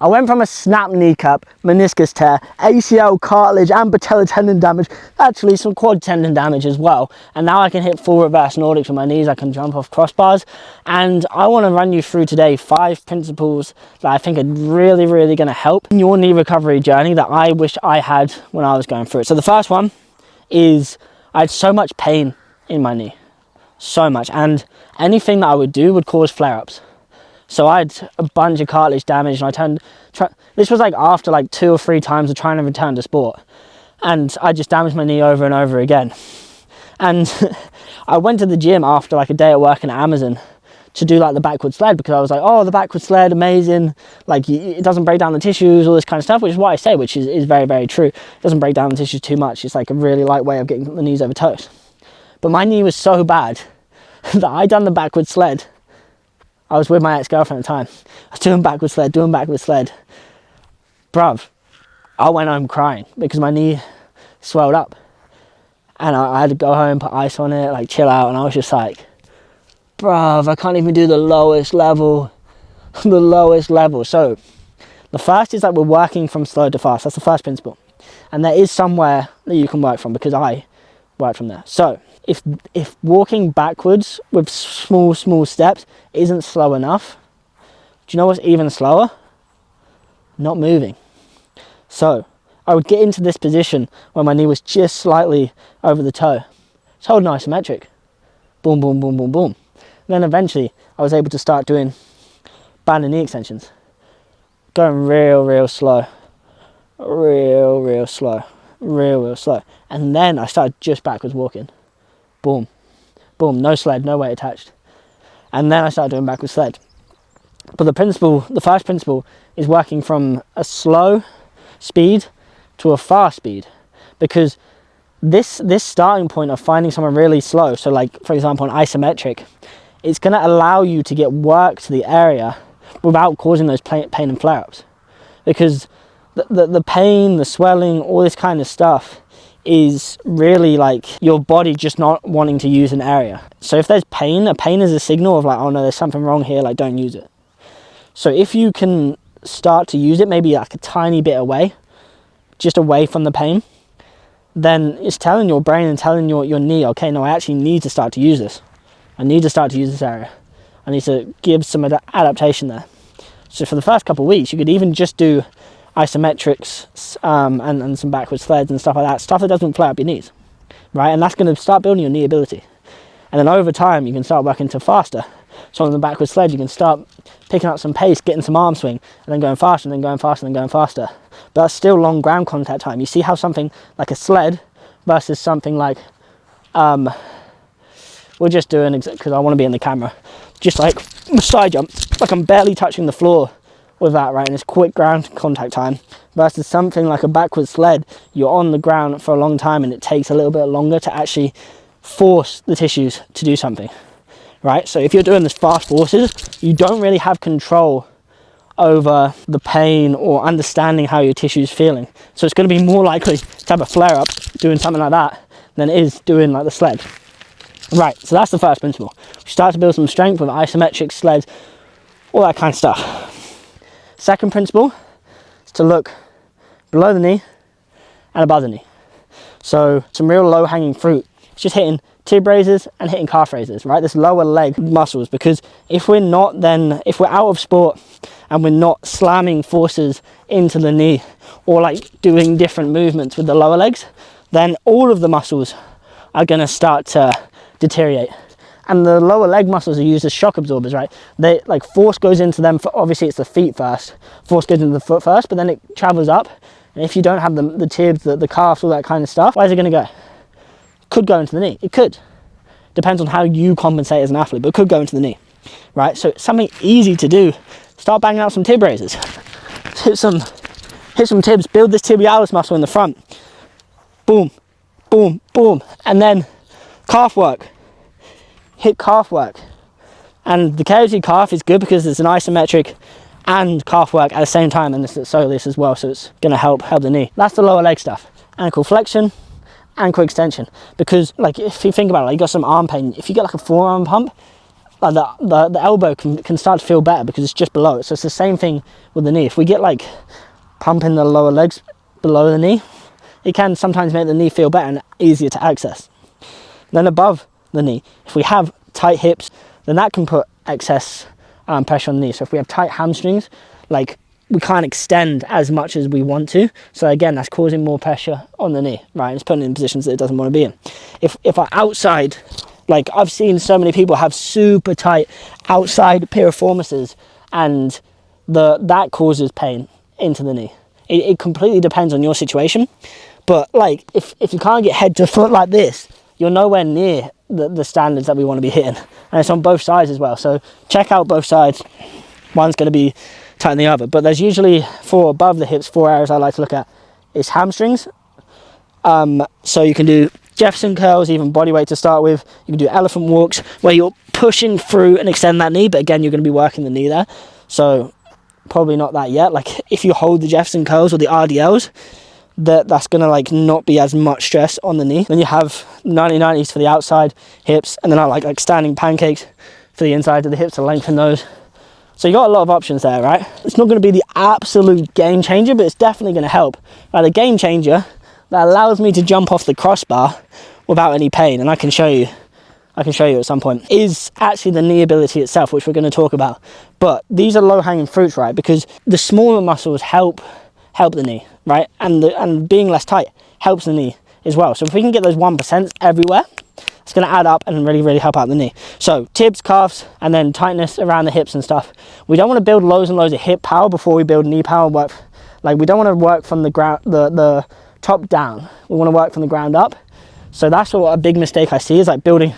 I went from a snapped kneecap, meniscus tear, ACL, cartilage and patella tendon damage, actually some quad tendon damage as well, and now I can hit full reverse Nordics with my knees. I can jump off crossbars, and I want to run you through today 5 principles that I think are really going to help in your knee recovery journey that I wish I had when I was going through it. So the first one is I had so much pain in my knee, so much, and anything that I would do would cause flare-ups. So I had a bunch of cartilage damage, and this was like after like 2 or 3 times of trying to return to sport, and I just damaged my knee over and over again. And I went to the gym after like a day at working at Amazon to do like the backward sled, because I was like, oh, the backward sled, amazing, like it doesn't break down the tissues, all this kind of stuff, which is what I say, which is very true. It doesn't break down the tissues too much. It's like a really light way of getting the knees over toes. But my knee was so bad that I done the backward sled. I was with my ex-girlfriend at the time. I was doing backward sled. Bruv, I went home crying because my knee swelled up. And I had to go home, put ice on it, like chill out. And I was just like, bruv, I can't even do the lowest level. The lowest level. So the first is that we're working from slow to fast. That's the first principle. And there is somewhere that you can work from, because I worked from there. So if walking backwards with small steps isn't slow enough, do you know what's even slower? Not moving. So I would get into this position where my knee was just slightly over the toe. Just holding isometric. Boom, boom, boom, boom, boom. And then eventually I was able to start doing banded knee extensions. Going real slow. Real slow. And then I started just backwards walking. Boom, boom, no sled, no weight attached. And then I started doing backward sled. But the first principle is working from a slow speed to a fast speed, because this starting point of finding someone really slow, so like for example an isometric, it's going to allow you to get work to the area without causing those pain and flare-ups, because the pain, the swelling, all this kind of stuff is really like your body just not wanting to use an area. So if there's pain, a pain is a signal of like, oh no, there's something wrong here, like don't use it. So if you can start to use it, maybe like a tiny bit away, just away from the pain, then it's telling your brain and telling your knee, okay, no, I actually need to start to use this. I need to start to use this area. I need to give some adaptation there. So for the first couple of weeks, you could even just do isometrics and some backward sleds and stuff like that, stuff that doesn't flare up your knees, right? And that's going to start building your knee ability. And then over time, you can start working to faster. So on the backward sled, you can start picking up some pace, getting some arm swing, and then going faster, and then going faster, and then going faster. But that's still long ground contact time. You see how something like a sled versus something like, we're just doing, because I want to be in the camera, just like side jump, like I'm barely touching the floor with that, right? And it's quick ground contact time, versus something like a backward sled, you're on the ground for a long time and it takes a little bit longer to actually force the tissues to do something, right? So if you're doing this fast forces, you don't really have control over the pain or understanding how your tissue is feeling. So it's going to be more likely to have a flare up doing something like that than it is doing like the sled. Right, so that's the first principle. We start to build some strength with isometric sleds, all that kind of stuff. Second principle is to look below the knee and above the knee. So some real low hanging fruit. It's just hitting tib raises and hitting calf raises, right? This lower leg muscles, because if we're out of sport and we're not slamming forces into the knee or like doing different movements with the lower legs, then all of the muscles are going to start to deteriorate. And the lower leg muscles are used as shock absorbers, right? They like force goes into them. Obviously it's the feet first, force goes into the foot first, but then it travels up. And if you don't have the tibs, the calves, all that kind of stuff, where's it going to go? Could go into the knee. It could. Depends on how you compensate as an athlete, but it could go into the knee, right? So it's something easy to do. Start banging out some tib raises. Hit some tibs, build this tibialis muscle in the front. Boom, boom, boom. And then calf work. Hit calf work. And the KOT calf is good because it's an isometric and calf work at the same time, and it's soleus as well, so it's going to help the knee. That's the lower leg stuff. Ankle flexion, ankle extension. Because like if you think about it, like you got some arm pain, if you get like a forearm pump, like the elbow can start to feel better because it's just below it. So it's the same thing with the knee. If we get like pumping the lower legs below the knee, it can sometimes make the knee feel better and easier to access. Then above the knee, if we have tight hips, then that can put excess pressure on the knee. So if we have tight hamstrings, like we can't extend as much as we want to. So again, that's causing more pressure on the knee, right? It's putting it in positions that it doesn't want to be in. If our outside, like I've seen so many people have super tight outside piriformises, and that causes pain into the knee. It completely depends on your situation. But like if you can't get head to foot like this, you're nowhere near the standards that we want to be hitting. And it's on both sides as well. So check out both sides. One's going to be tighter than the other. But there's usually for above the hips, 4 areas I like to look at. Is hamstrings. So you can do Jefferson curls, even body weight to start with. You can do elephant walks where you're pushing through and extend that knee. But again, you're going to be working the knee there. So probably not that yet. Like if you hold the Jefferson curls or the RDLs, that's going to like not be as much stress on the knee. Then you have 90-90s for the outside hips, and then I like standing pancakes for the inside of the hips to lengthen those. So you got a lot of options there, right? It's not going to be the absolute game changer, but it's definitely going to help. Right, the game changer that allows me to jump off the crossbar without any pain, and I can show you at some point, is actually the knee ability itself, which we're going to talk about. But these are low-hanging fruits, right? Because the smaller muscles help the knee, right? And being less tight helps the knee as well. So if we can get those 1% everywhere, it's going to add up and really, really help out the knee. So tibs, calves, and then tightness around the hips and stuff. We don't want to build loads and loads of hip power before we build knee power. We don't want to work from the ground, the top down. We want to work from the ground up. So that's what a big mistake I see is like building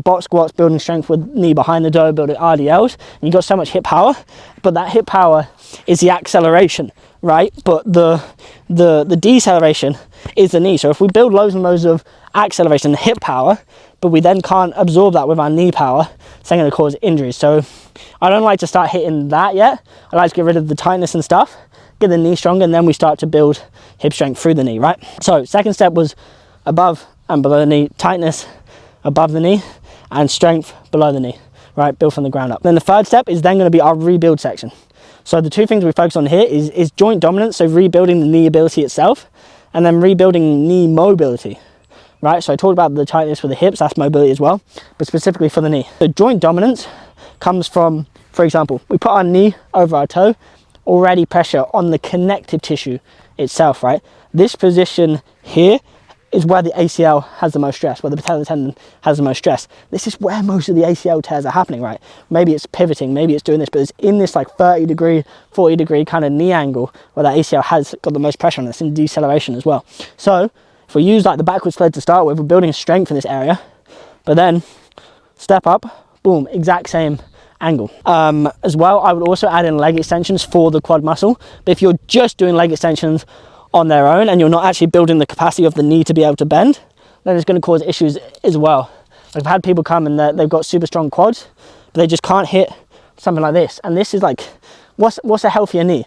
box squats, building strength with knee behind the dough, building RDLs, and you got so much hip power, but that hip power is the acceleration, right? But the deceleration is the knee. So if we build loads and loads of acceleration and hip power, but we then can't absorb that with our knee power, it's going to cause injuries. So I don't like to start hitting that yet. I like to get rid of the tightness and stuff, get the knee stronger, and then we start to build hip strength through the knee, right? So second step was above and below the knee, tightness above the knee and strength below the knee, right? Build from the ground up. Then the third step is then going to be our rebuild section. So the two things we focus on here is joint dominance, so rebuilding the knee ability itself, and then rebuilding knee mobility, right? So I talked about the tightness with the hips, that's mobility as well, but specifically for the knee. So joint dominance comes from, for example, we put our knee over our toe, already pressure on the connective tissue itself, right? This position here is where the ACL has the most stress, where the patellar tendon has the most stress. This is where most of the ACL tears are happening, right? Maybe it's pivoting, maybe it's doing this, but it's in this like 30-degree, 40-degree kind of knee angle where that ACL has got the most pressure on it. It's in deceleration as well. So if we use like the backwards sled to start with, we're building strength in this area, but then step up, boom, exact same angle. As well, I would also add in leg extensions for the quad muscle. But if you're just doing leg extensions on their own and you're not actually building the capacity of the knee to be able to bend, then it's going to cause issues as well. I've had people come and they've got super strong quads, but they just can't hit something like this. And this is like, what's a healthier knee?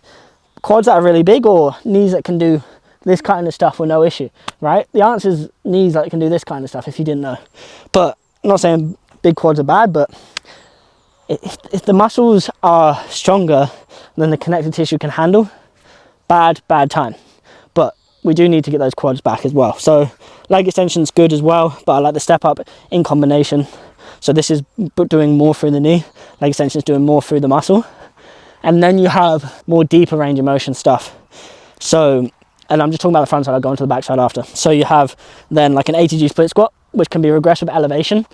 Quads that are really big or knees that can do this kind of stuff with no issue, right? The answer is knees that can do this kind of stuff, if you didn't know. But I'm not saying big quads are bad, but if the muscles are stronger than the connective tissue can handle, bad time. But we do need to get those quads back as well. So leg extension's good as well, but I like the step up in combination. So this is doing more through the knee, leg extension's doing more through the muscle. And then you have more deeper range of motion stuff. So, and I'm just talking about the front side, I'll go on to the back side after. So you have then like an ATG split squat, which can be regressive elevation.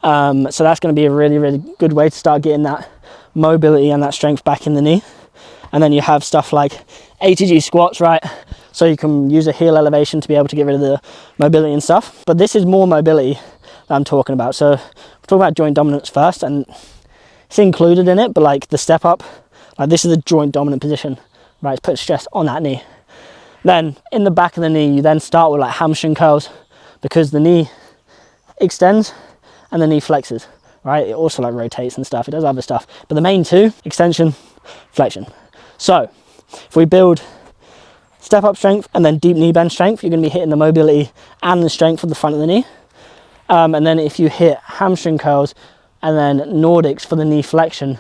So that's going to be a really, really good way to start getting that mobility and that strength back in the knee. And then you have stuff like ATG squats, right? So you can use a heel elevation to be able to get rid of the mobility and stuff. But this is more mobility that I'm talking about. So we're talking about joint dominance first, and it's included in it, but like the step up, like this is a joint dominant position, right? It's put stress on that knee. Then in the back of the knee, you then start with like hamstring curls, because the knee extends and the knee flexes, right? It also like rotates and stuff, it does other stuff, but the main two, extension, flexion. So if we build step up strength and then deep knee bend strength, you're going to be hitting the mobility and the strength of the front of the knee. And then if you hit hamstring curls And then Nordics for the knee flexion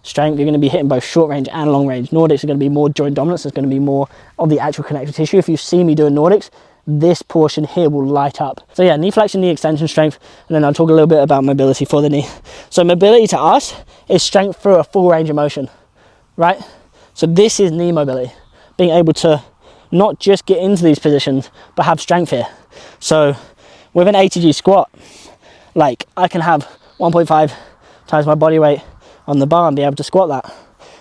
strength, you're going to be hitting both short range and long range. Nordics are going to be more joint dominance. There's going to be more of the actual connective tissue. If you see me doing Nordics, this portion here will light up. So yeah, knee flexion, knee extension strength, and then I'll talk a little bit about mobility for the knee. So mobility to us is strength through a full range of motion, right? So this is knee mobility, being able to not just get into these positions, but have strength here. So with an ATG squat, like I can have 1.5 times my body weight on the bar and be able to squat that.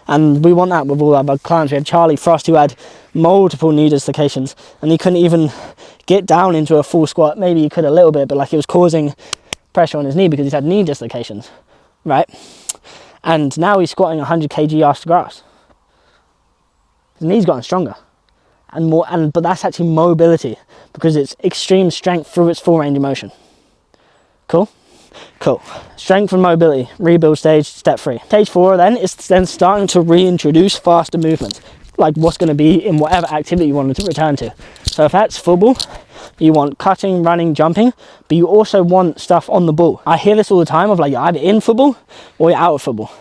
And we want that with all our clients. We had Charlie Frost who had multiple knee dislocations and he couldn't even get down into a full squat. Maybe he could a little bit, but like it was causing pressure on his knee because he's had knee dislocations, right? And now he's squatting 100 kg ass to grass. His knee's gotten stronger and more, but that's actually mobility because it's extreme strength through its full range of motion. Cool? Cool. Strength and mobility, rebuild stage, step 3. Stage 4 then is then starting to reintroduce faster movements, like what's going to be in whatever activity you wanted to return to. So if that's football, you want cutting, running, jumping, but you also want stuff on the ball. I hear this all the time of like, you're either in football or you're out of football.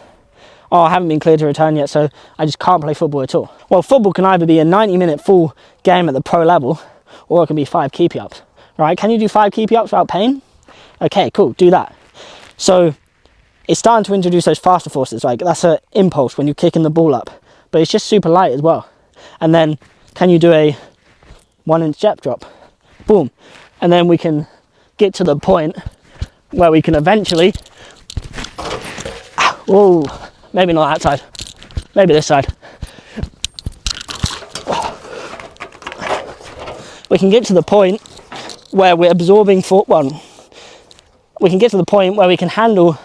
Oh, I haven't been cleared to return yet, so I just can't play football at all. Well, football can either be a 90-minute full game at the pro level, or it can be 5 keepy-ups, right? Can you do 5 keepy-ups without pain? Okay, cool, do that. So it's starting to introduce those faster forces, like that's an impulse when you're kicking the ball up, but it's just super light as well. And then can you do a 1-inch step drop? Boom. And then we can get to the point where we can eventually, whoa, maybe not that side, maybe this side. We can get to the point where we're absorbing we can get to the point where we can handle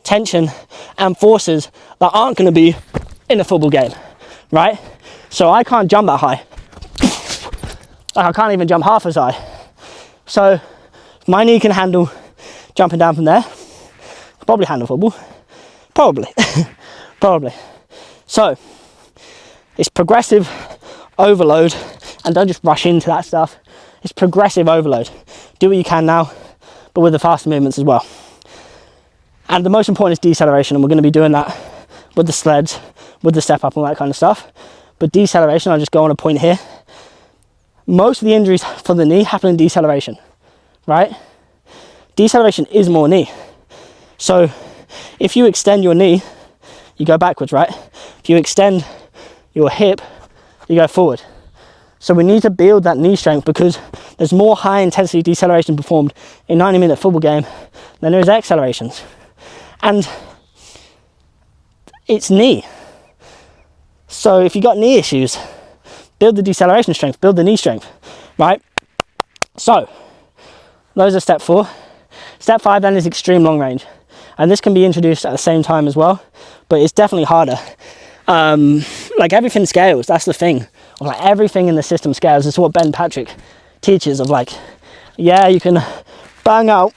tension and forces that aren't going to be in a football game, right? So I can't jump that high. Like I can't even jump half as high. So my knee can handle jumping down from there. I'll probably handle football. Probably. Probably. So it's progressive overload, and don't just rush into that stuff. It's progressive overload. Do what you can now, but with the faster movements as well. And the most important is deceleration, and we're going to be doing that with the sleds, with the step up and all that kind of stuff. But deceleration, I'll just go on a point here. Most of the injuries for the knee happen in deceleration, right? Deceleration is more knee. So if you extend your knee, you go backwards, right? If you extend your hip, you go forward. So we need to build that knee strength because there's more high intensity deceleration performed in a 90-minute football game than there is accelerations. And it's knee. So if you've got knee issues, build the deceleration strength, build the knee strength, right? So those are step 4. Step 5 then is extreme long range. And this can be introduced at the same time as well, but it's definitely harder. Like everything scales, that's the thing. Like everything in the system scales. It's what Ben Patrick teaches of like, yeah, you can bang out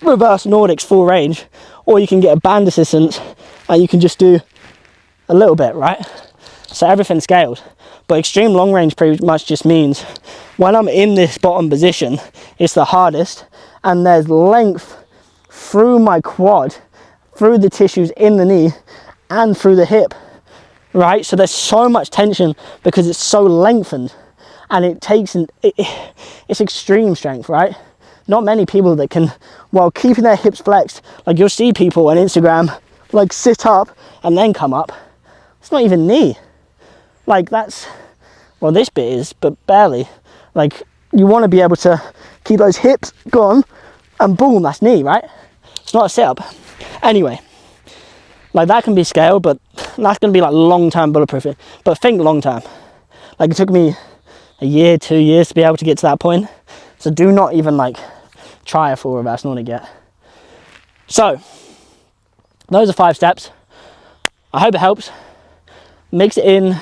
reverse Nordics full range, or you can get a band assistance and you can just do a little bit, right? So everything scales. But extreme long range pretty much just means when I'm in this bottom position, it's the hardest, and there's length through my quad, through the tissues in the knee, and through the hip, right? So there's so much tension because it's so lengthened, and it takes, it's extreme strength, right? Not many people that can, while keeping their hips flexed, like you'll see people on Instagram, like sit up and then come up. It's not even knee. Like that's, well this bit is, but barely. Like you want to be able to keep those hips gone and boom, that's knee, right? It's not a sit-up. Anyway, like that can be scaled, but that's going to be like long-term bulletproofing. But think long-term. Like it took me a year, 2 years to be able to get to that point. So do not even like try a full reverse Nordic yet. So those are 5 steps. I hope it helps. Mix it in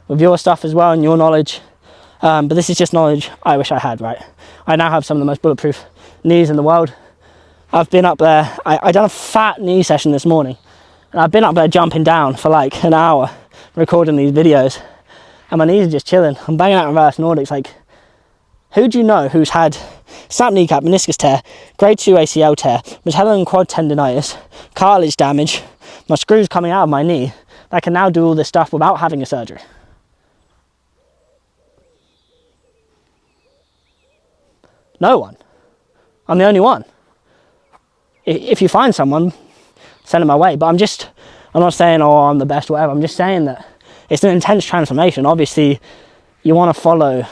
with your stuff as well and your knowledge. But this is just knowledge I wish I had, right? I now have some of the most bulletproof knees in the world. I've been up there, I done a fat knee session this morning, and I've been up there jumping down for like an hour recording these videos, and my knees are just chilling. I'm banging out reverse Nordics. Like, who do you know who's had Snap kneecap, meniscus tear, grade 2 ACL tear, patella and quad tendonitis, cartilage damage, my screws coming out of my knee. I can now do all this stuff without having a surgery. No one. I'm the only one. If you find someone, send them my way. But I'm not saying, oh, I'm the best, whatever. I'm just saying that it's an intense transformation. Obviously, you want to follow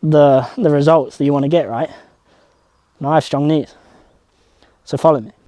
the results that you want to get, right? And I have strong knees. So follow me.